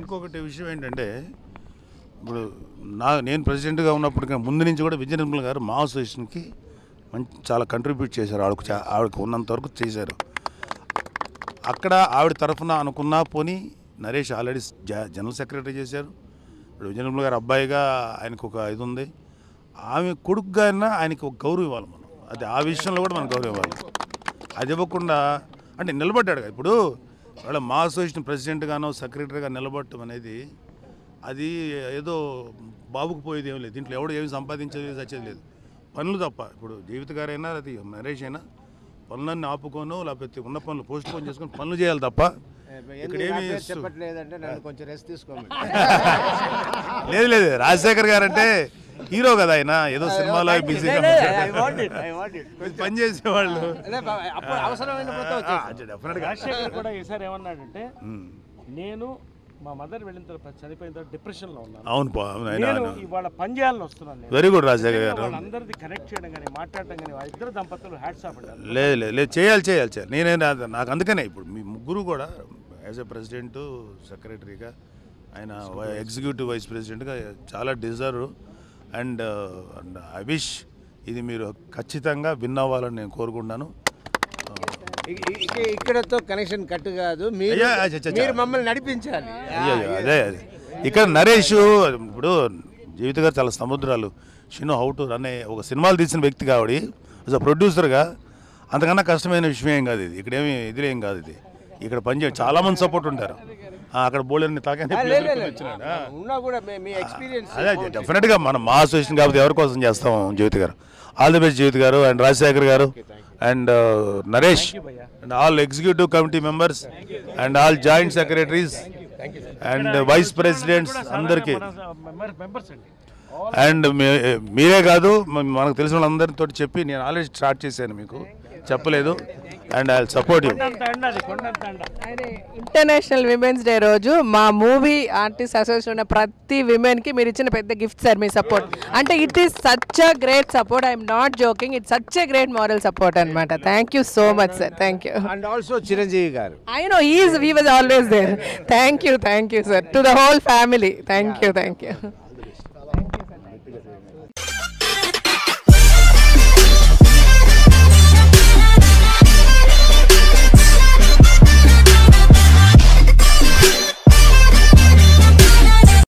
ఇంకొకటి విషయం ఏంటంటే ఇప్పుడు నేను ప్రెసిడెంట్గా ఉన్నప్పటికీ ముందు నుంచి కూడా విజయ నిర్మల గారు మా అసోసియేషన్కి చాలా కంట్రిబ్యూట్ చేశారు. ఆవిడకు ఉన్నంత వరకు చేశారు. అక్కడ ఆవిడ తరఫున అనుకున్నా పోనీ నరేష్ ఆల్రెడీ జనరల్ సెక్రటరీ చేశారు. ఇప్పుడు విజయ నిర్మల గారు అబ్బాయిగా ఆయనకు ఒక ఇది ఉంది. ఆమె కొడుకుగా అయినా ఆయనకి ఒక గౌరవం ఇవ్వాలి మనం. అది ఆ విషయంలో కూడా మనం గౌరవం ఇవ్వాలి. అది ఇవ్వకుండా అంటే నిలబడ్డాడు కదా. ఇప్పుడు వాళ్ళ మా అసోసియేషన్ ప్రెసిడెంట్గానో సెక్రటరీగా నిలబడటం అనేది అది ఏదో బాబుకు పోయేది ఏం లేదు. దీంట్లో ఎవడు ఏమి సంపాదించేది వచ్చేది లేదు. పనులు తప్ప. ఇప్పుడు జీవిత గారైనా అది నరేష్ అయినా పనులన్నీ ఆపుకోను లేకపోతే ఉన్న పనులు పోస్ట్ పోన్ చేసుకొని పనులు చేయాలి తప్ప ఇక్కడ ఏమి లేదు లేదు. రాజశేఖర్ గారు అంటే హీరో కదా, ఆయన ఏదో సినిమాలో బిజీగా పని చేసేవాళ్ళు. కూడా ఈసారి ఏమన్నాడంటే నేను మా మదర్ వెళ్ళిన తర్వాత చనిపోయిన తర్వాత డిప్రెషన్లో ఉన్నాను. అవును, ఇవాళ పని చేయాలని వస్తున్నాను. వెరీ గుడ్ రాజశేఖర్ గారు. వాళ్ళందరిది కనెక్ట్ చేయడం కానీ మాట్లాడటం కానీ ఇద్దరు దంపతులు హ్యాట్స్ ఆఫ్ అంటారు. లేదు లేదు చేయాలి. నేనే నాకు అందుకనే ఇప్పుడు మీ ముగ్గురు కూడా యాజ్ ఎ ప్రెసిడెంట్ సెక్రటరీగా ఆయన ఎగ్జిక్యూటివ్ వైస్ ప్రెసిడెంట్గా చాలా డిజర్వ్ అండ్ ఐ విష్ ఇది మీరు ఖచ్చితంగా విన్ అవ్వాలని నేను కోరుకుంటున్నాను. ఇక్కడతో కనెక్షన్ కట్ కాదు, మీరు మమ్మల్ని నడిపించాలి. అదే ఇక్కడ నరేష్ ఇప్పుడు జీవిత గారు చాలా సముద్రాలు షినో హౌ టు రన్ ఒక సినిమాలు తీసిన వ్యక్తి కాబట్టి యాజ్ అ ప్రొడ్యూసర్గా అంతకన్నా కష్టమైన విషయం ఏం కాదు ఇది. ఇక్కడేమి ఎదురేం కాదు ఇది. ఇక్కడ పనిచేయడం చాలామంది సపోర్ట్ ఉంటారు. అక్కడ బోలెన్ని అదే డెఫినెట్గా మనం మా అసోసియేషన్ కాబట్టి ఎవరి కోసం చేస్తాం. జీవిత గారు ఆల్ ది బెస్ట్. జీవిత గారు and Rajasekhar garu and Naresh and all executive committee members and all joint secretaries and vice presidents అందరికీ అండ్ మీరే కాదు మనకు తెలిసిన వాళ్ళందరితో చెప్పి నేను ఆల్రెడీ స్టార్ట్ చేశాను, మీకు చెప్పలేదు. And I will support you. International women's day రోజు మా మూవీ ఆర్టిస్ట్ అసోసియేషన్ ఉన్న ప్రతి విమెన్కి మీరు ఇచ్చిన పెద్ద గిఫ్ట్ సార్ మీ సపోర్ట్. అంటే it is such a great support. I'm not joking, it's such a great moral support అనమాట. Thank you so much sir. Thank you. And also Chiranjeevi garu, I know he was always there. Thank you sir to the whole family. Thank you.